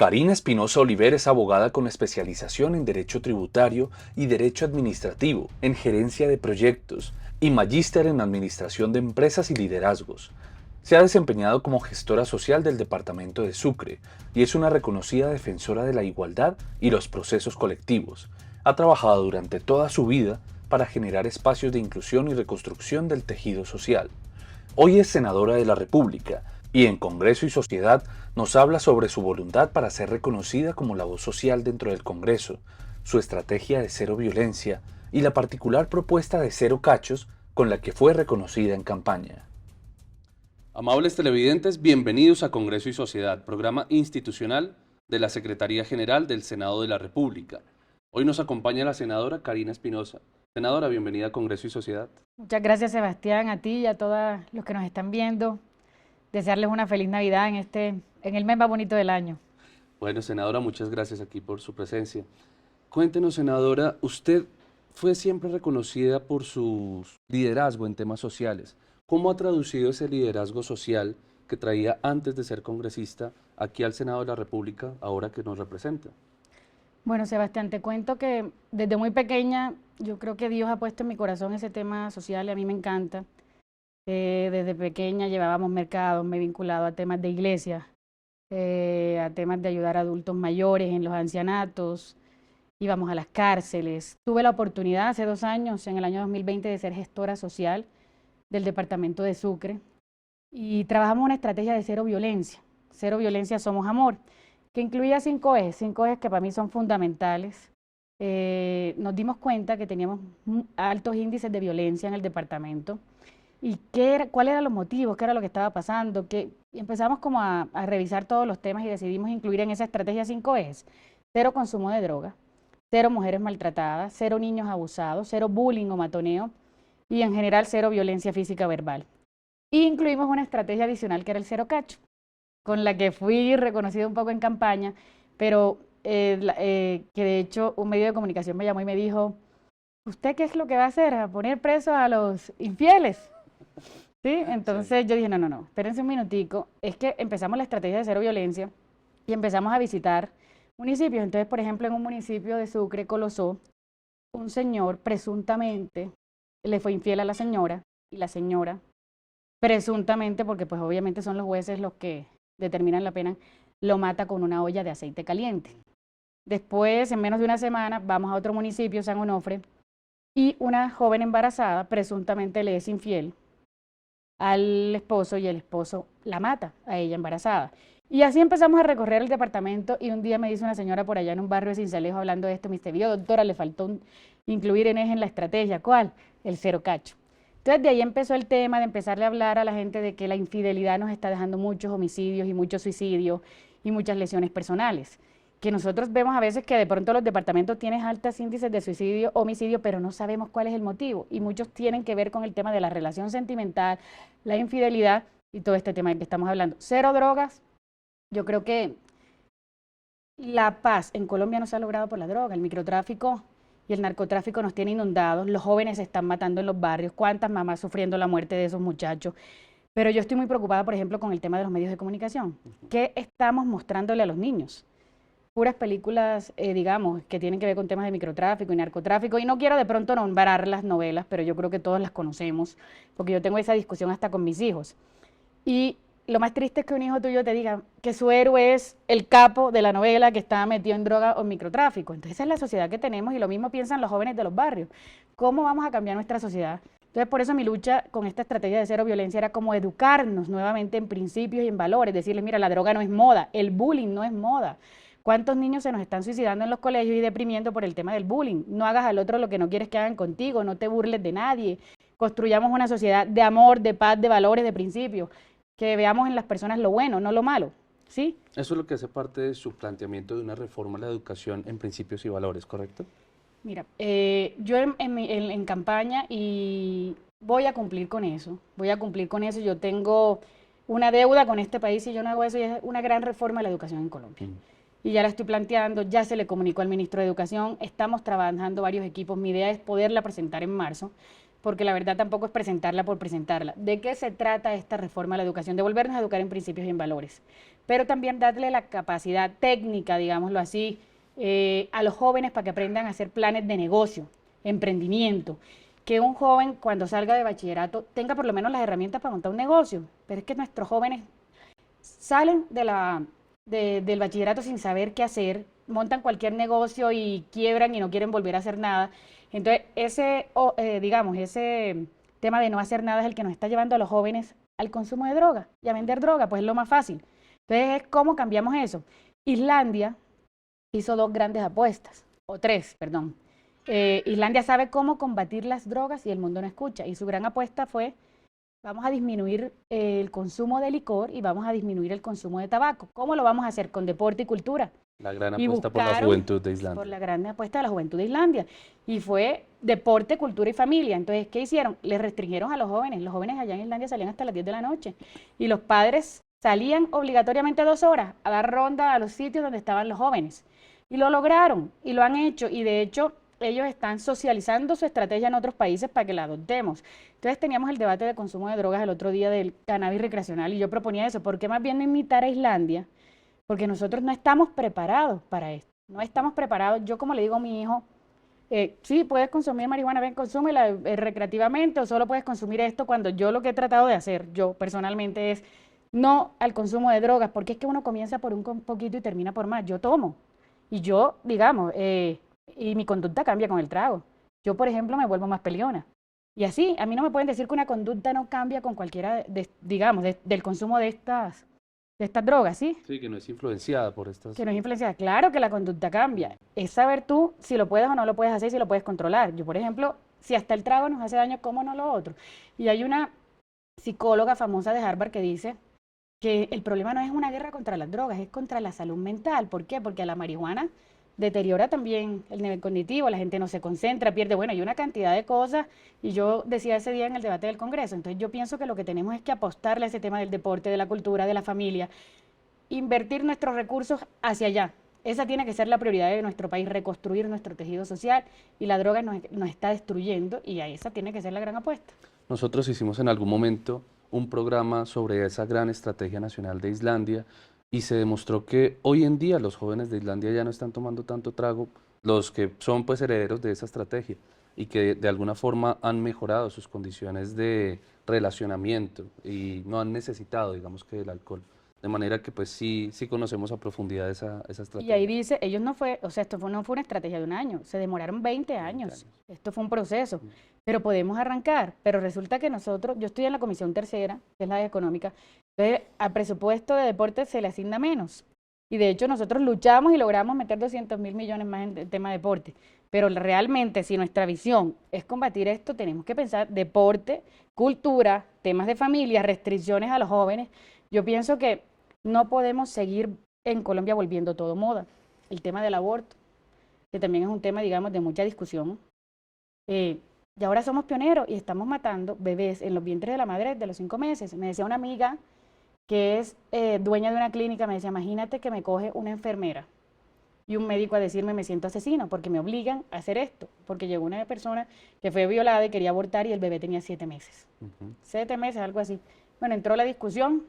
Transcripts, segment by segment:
Karina Espinosa Oliver es abogada con especialización en Derecho Tributario y Derecho Administrativo, en Gerencia de Proyectos y magíster en Administración de Empresas y Liderazgos. Se ha desempeñado como gestora social del Departamento de Sucre y es una reconocida defensora de la igualdad y los procesos colectivos. Ha trabajado durante toda su vida para generar espacios de inclusión y reconstrucción del tejido social. Hoy es senadora de la República y en Congreso y Sociedad nos habla sobre su voluntad para ser reconocida como la voz social dentro del Congreso, su estrategia de cero violencia y la particular propuesta de cero cachos con la que fue reconocida en campaña. Amables televidentes, bienvenidos a Congreso y Sociedad, programa institucional de la Secretaría General del Senado de la República. Hoy nos acompaña la senadora Karina Espinosa. Senadora, bienvenida a Congreso y Sociedad. Muchas gracias, Sebastián, a ti y a todos los que nos están viendo. Desearles una feliz Navidad en el mes más bonito del año. Bueno, senadora, muchas gracias aquí por su presencia. Cuéntenos, senadora, usted fue siempre reconocida por su liderazgo en temas sociales. ¿Cómo ha traducido ese liderazgo social que traía antes de ser congresista aquí al Senado de la República, ahora que nos representa? Bueno, Sebastián, te cuento que desde muy pequeña yo creo que Dios ha puesto en mi corazón ese tema social y a mí me encanta. Desde pequeña llevábamos mercados, me he vinculado a temas de iglesia, a temas de ayudar a adultos mayores en los ancianatos, íbamos a las cárceles. Tuve la oportunidad hace 2 años, en el año 2020, de ser gestora social del departamento de Sucre y trabajamos una estrategia de cero violencia somos amor, que incluía 5 ejes que para mí son fundamentales. Nos dimos cuenta que teníamos altos índices de violencia en el departamento y cuáles eran los motivos, qué era lo que estaba pasando, y empezamos como a revisar todos los temas y decidimos incluir en esa estrategia 5 ejes, 0 consumo de droga, 0 mujeres maltratadas, 0 niños abusados, 0 bullying o matoneo y en general 0 violencia física verbal. Y incluimos una estrategia adicional que era el cero cacho, con la que fui reconocida un poco en campaña, pero que de hecho un medio de comunicación me llamó y me dijo, ¿usted qué es lo que va a hacer? ¿A poner presos a los infieles? ¿Sí? Entonces yo dije, no, espérense un minutico, es que empezamos la estrategia de cero violencia y empezamos a visitar municipios. Entonces, por ejemplo, en un municipio de Sucre, Colosó, un señor presuntamente le fue infiel a la señora y la señora presuntamente, porque pues obviamente son los jueces los que determinan la pena, lo mata con una olla de aceite caliente. Después, en menos de una semana, vamos a otro municipio, San Onofre, y una joven embarazada presuntamente le es infiel al esposo y el esposo la mata a ella embarazada. Y así empezamos a recorrer el departamento y un día me dice una señora por allá en un barrio de Sincelejo hablando de esto, me dice, vio doctora, le faltó incluir en la estrategia, ¿cuál? El cero cacho. Entonces de ahí empezó el tema de empezarle a hablar a la gente de que la infidelidad nos está dejando muchos homicidios y muchos suicidios y muchas lesiones personales. Que nosotros vemos a veces que de pronto los departamentos tienen altos índices de suicidio, homicidio, pero no sabemos cuál es el motivo. Y muchos tienen que ver con el tema de la relación sentimental, la infidelidad y todo este tema del que estamos hablando. Cero drogas. Yo creo que la paz en Colombia no se ha logrado por la droga. El microtráfico y el narcotráfico nos tiene inundados. Los jóvenes se están matando en los barrios. ¿Cuántas mamás sufriendo la muerte de esos muchachos? Pero yo estoy muy preocupada, por ejemplo, con el tema de los medios de comunicación. ¿Qué estamos mostrándole a los niños? Puras películas, digamos, que tienen que ver con temas de microtráfico y narcotráfico, y no quiero de pronto nombrar las novelas, pero yo creo que todos las conocemos, porque yo tengo esa discusión hasta con mis hijos. Y lo más triste es que un hijo tuyo te diga que su héroe es el capo de la novela que está metido en droga o en microtráfico. Entonces esa es la sociedad que tenemos y lo mismo piensan los jóvenes de los barrios. ¿Cómo vamos a cambiar nuestra sociedad? Entonces por eso mi lucha con esta estrategia de cero violencia era como educarnos nuevamente en principios y en valores, decirles, mira, la droga no es moda, el bullying no es moda. ¿Cuántos niños se nos están suicidando en los colegios y deprimiendo por el tema del bullying? No hagas al otro lo que no quieres que hagan contigo, no te burles de nadie. Construyamos una sociedad de amor, de paz, de valores, de principios, que veamos en las personas lo bueno, no lo malo, ¿sí? Eso es lo que hace parte de su planteamiento de una reforma a la educación en principios y valores, ¿correcto? Mira, yo en campaña y voy a cumplir con eso, yo tengo una deuda con este país y yo no hago eso y es una gran reforma a la educación en Colombia. Y ya la estoy planteando, ya se le comunicó al ministro de Educación, estamos trabajando varios equipos, mi idea es poderla presentar en marzo. porque la verdad tampoco es presentarla por presentarla. ¿De qué se trata esta reforma a la educación? De volvernos a educar en principios y en valores, pero también darle la capacidad técnica, digámoslo así, a los jóvenes para que aprendan a hacer planes de negocio, emprendimiento, que un joven cuando salga de bachillerato tenga por lo menos las herramientas para montar un negocio. Pero es que nuestros jóvenes salen del bachillerato sin saber qué hacer, montan cualquier negocio y quiebran y no quieren volver a hacer nada. Entonces, digamos, ese tema de no hacer nada es el que nos está llevando a los jóvenes al consumo de droga y a vender droga, pues es lo más fácil. Entonces, ¿cómo cambiamos eso? Islandia hizo 2 grandes apuestas, o 3, perdón. Islandia sabe cómo combatir las drogas y el mundo no escucha. Y su gran apuesta fue, vamos a disminuir el consumo de licor y vamos a disminuir el consumo de tabaco. ¿Cómo lo vamos a hacer? Con deporte y cultura. La gran apuesta por la juventud de Islandia. Por la gran apuesta de la juventud de Islandia. Y fue deporte, cultura y familia. Entonces, ¿qué hicieron? Les restringieron a los jóvenes. Los jóvenes allá en Islandia salían hasta las 10 de la noche. Y los padres salían obligatoriamente 2 horas a dar ronda a los sitios donde estaban los jóvenes. Y lo lograron, y lo han hecho. Y de hecho, ellos están socializando su estrategia en otros países para que la adoptemos. Entonces teníamos el debate de consumo de drogas el otro día del cannabis recreacional y yo proponía eso, ¿por qué más bien no imitar a Islandia? Porque nosotros no estamos preparados para esto, no estamos preparados. Yo como le digo a mi hijo, sí, puedes consumir marihuana, ven, consúmela recreativamente o solo puedes consumir esto cuando yo lo que he tratado de hacer, yo personalmente es no al consumo de drogas, porque es que uno comienza por un poquito y termina por más. Yo tomo y yo, digamos, y mi conducta cambia con el trago. Yo, por ejemplo, me vuelvo más peleona. Y así, a mí no me pueden decir que una conducta no cambia con cualquiera, digamos, del consumo de estas drogas, ¿sí? Sí, que no es influenciada por estas... Que no es influenciada. Claro que la conducta cambia. Es saber tú si lo puedes o no lo puedes hacer, si lo puedes controlar. Yo, por ejemplo, si hasta el trago nos hace daño, ¿cómo no lo otro? Y hay una psicóloga famosa de Harvard que dice que el problema no es una guerra contra las drogas, es contra la salud mental. ¿Por qué? Porque a la marihuana deteriora también el nivel cognitivo, la gente no se concentra, pierde, bueno, hay una cantidad de cosas, y yo decía ese día en el debate del Congreso, entonces yo pienso que lo que tenemos es que apostarle a ese tema del deporte, de la cultura, de la familia, invertir nuestros recursos hacia allá. Esa tiene que ser la prioridad de nuestro país, reconstruir nuestro tejido social, y la droga nos está destruyendo, y a esa tiene que ser la gran apuesta. Nosotros hicimos en algún momento un programa sobre esa gran estrategia nacional de Islandia, y se demostró que hoy en día los jóvenes de Islandia ya no están tomando tanto trago, los que son pues herederos de esa estrategia y que de alguna forma han mejorado sus condiciones de relacionamiento y no han necesitado, digamos, que el alcohol. De manera que pues sí conocemos a profundidad esa estrategia. Y ahí dice, ellos no fue, o sea, no fue una estrategia de un año, se demoraron 20 años. Esto fue un proceso, pero podemos arrancar. Pero resulta que nosotros, yo estoy en la comisión tercera, que es la económica, entonces al presupuesto de deporte se le asigna menos. Y de hecho nosotros luchamos y logramos meter 200.000 millones más en el tema de deporte. Pero realmente si nuestra visión es combatir esto, tenemos que pensar deporte, cultura, temas de familia, restricciones a los jóvenes. Yo pienso que no podemos seguir en Colombia volviendo todo moda. El tema del aborto, que también es un tema, digamos, de mucha discusión. Y ahora somos pioneros y estamos matando bebés en los vientres de la madre de los 5 meses. Me decía una amiga que es dueña de una clínica, me decía, imagínate que me coge una enfermera y un médico a decirme me siento asesino porque me obligan a hacer esto, porque llegó una persona que fue violada y quería abortar y el bebé tenía 7 meses. 7 meses, algo así. Bueno, entró la discusión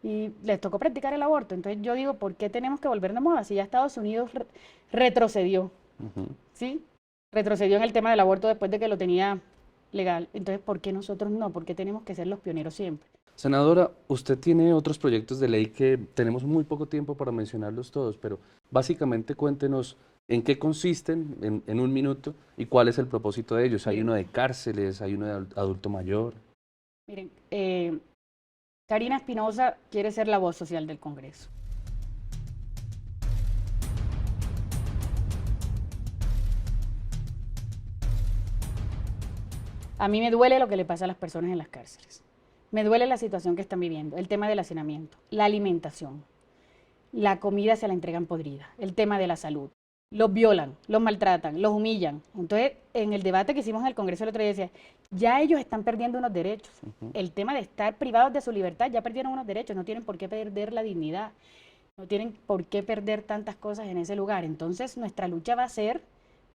y les tocó practicar el aborto. Entonces yo digo, ¿por qué tenemos que volvernos moda? Si ya Estados Unidos retrocedió, ¿sí? Retrocedió en el tema del aborto después de que lo tenía legal. Entonces, ¿por qué nosotros no? ¿Por qué tenemos que ser los pioneros siempre? Senadora, usted tiene otros proyectos de ley que tenemos muy poco tiempo para mencionarlos todos, pero básicamente cuéntenos en qué consisten en un minuto y cuál es el propósito de ellos. Hay uno de cárceles, hay uno de adulto mayor. Miren, Karina Espinosa quiere ser la voz social del Congreso. A mí me duele lo que le pasa a las personas en las cárceles. Me duele la situación que están viviendo, el tema del hacinamiento, la alimentación, la comida se la entregan podrida, el tema de la salud. Los violan, los maltratan, los humillan. Entonces, en el debate que hicimos en el Congreso el otro día decía, ya ellos están perdiendo unos derechos. El tema de estar privados de su libertad, ya perdieron unos derechos, no tienen por qué perder la dignidad, no tienen por qué perder tantas cosas en ese lugar. Entonces, nuestra lucha va a ser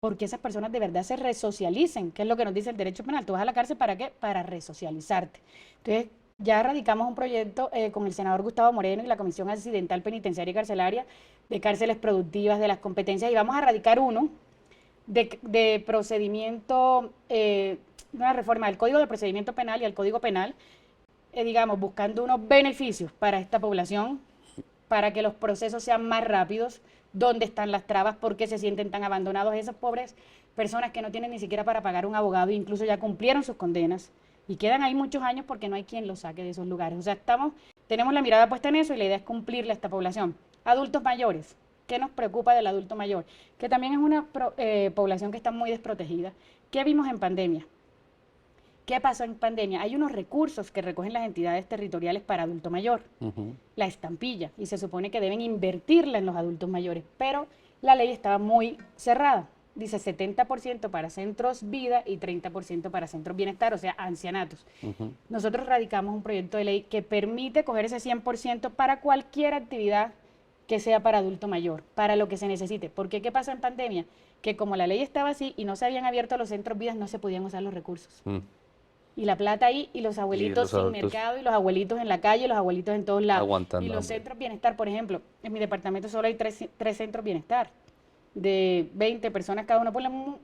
porque esas personas de verdad se resocialicen, que es lo que nos dice el derecho penal. Tú vas a la cárcel, ¿para qué? Para resocializarte. Entonces, ya radicamos un proyecto con el senador Gustavo Moreno y la Comisión Accidental Penitenciaria y Carcelaria de cárceles productivas, de las competencias, y vamos a radicar uno de procedimiento, una reforma del Código de Procedimiento Penal y al Código Penal, digamos, buscando unos beneficios para esta población, para que los procesos sean más rápidos, dónde están las trabas, por qué se sienten tan abandonados esas pobres personas que no tienen ni siquiera para pagar un abogado e incluso ya cumplieron sus condenas y quedan ahí muchos años porque no hay quien los saque de esos lugares. O sea, tenemos la mirada puesta en eso y la idea es cumplirle a esta población. Adultos mayores, ¿qué nos preocupa del adulto mayor? Que también es una población que está muy desprotegida. ¿Qué vimos en pandemia? ¿Qué pasó en pandemia? Hay unos recursos que recogen las entidades territoriales para adulto mayor, la estampilla, y se supone que deben invertirla en los adultos mayores, pero la ley estaba muy cerrada. Dice 70% para centros vida y 30% para centros bienestar, o sea, ancianatos. Nosotros radicamos un proyecto de ley que permite coger ese 100% para cualquier actividad que sea para adulto mayor, para lo que se necesite. Porque ¿qué pasó en pandemia? Que como la ley estaba así y no se habían abierto los centros vidas, no se podían usar los recursos. Y la plata ahí, y los abuelitos sin mercado, y los abuelitos en la calle, los abuelitos en todos lados. Aguantando Y los hambre. centros bienestar, por ejemplo, en mi departamento solo hay tres centros bienestar, de 20 personas cada uno,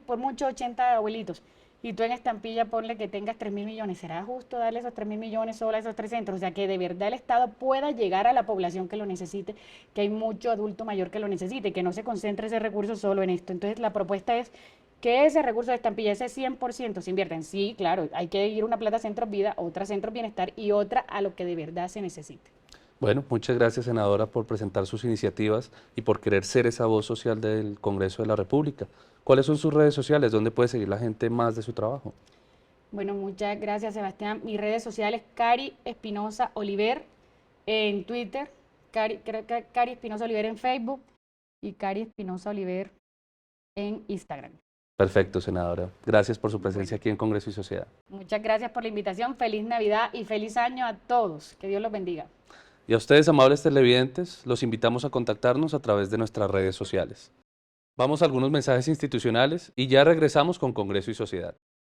por mucho 80 abuelitos. Y tú en estampilla ponle que tengas 3.000 millones. ¿Será justo darle esos 3.000 millones solo a esos tres centros? O sea, que de verdad el Estado pueda llegar a la población que lo necesite, que hay mucho adulto mayor que lo necesite, que no se concentre ese recurso solo en esto. Entonces, la propuesta es que ese recurso de estampilla, ese 100% se invierta en sí, claro, hay que ir una plata a Centros Vida, otra a Centros Bienestar y otra a lo que de verdad se necesite. Bueno, muchas gracias, senadora, por presentar sus iniciativas y por querer ser esa voz social del Congreso de la República. ¿Cuáles son sus redes sociales? ¿Dónde puede seguir la gente más de su trabajo? Bueno, muchas gracias, Sebastián. Mis redes sociales, Cari Espinosa Oliver en Twitter, Cari Espinosa Oliver en Facebook y Cari Espinosa Oliver en Instagram. Perfecto, senadora. Gracias por su presencia aquí en Congreso y Sociedad. Muchas gracias por la invitación. Feliz Navidad y feliz año a todos. Que Dios los bendiga. Y a ustedes, amables televidentes, los invitamos a contactarnos a través de nuestras redes sociales. Vamos a algunos mensajes institucionales y ya regresamos con Congreso y Sociedad.